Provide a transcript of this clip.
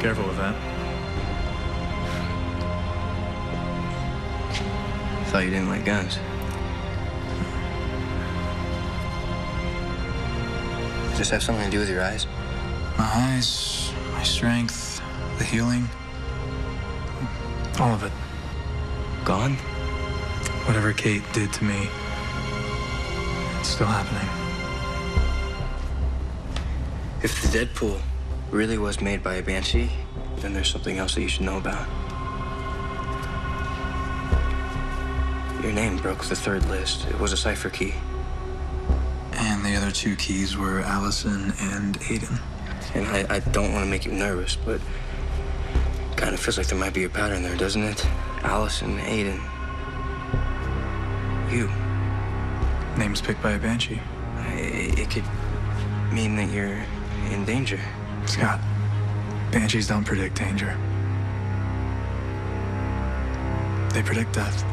Careful with that. Thought you didn't like guns. Does this have something to do with your eyes? My eyes, my strength, the healing. All of it. Gone? Whatever Kate did to me, it's still happening. If the Deadpool really was made by a banshee, then there's something else that you should know about. Your name broke the third list. It was a cipher key. And the other two keys were Allison and Aiden. And I don't want to make you nervous, but it kind of feels like there might be a pattern there, doesn't it? Allison, Aiden. You. Name's picked by a banshee. It could mean that you're in danger. Scott, banshees don't predict danger. They predict death.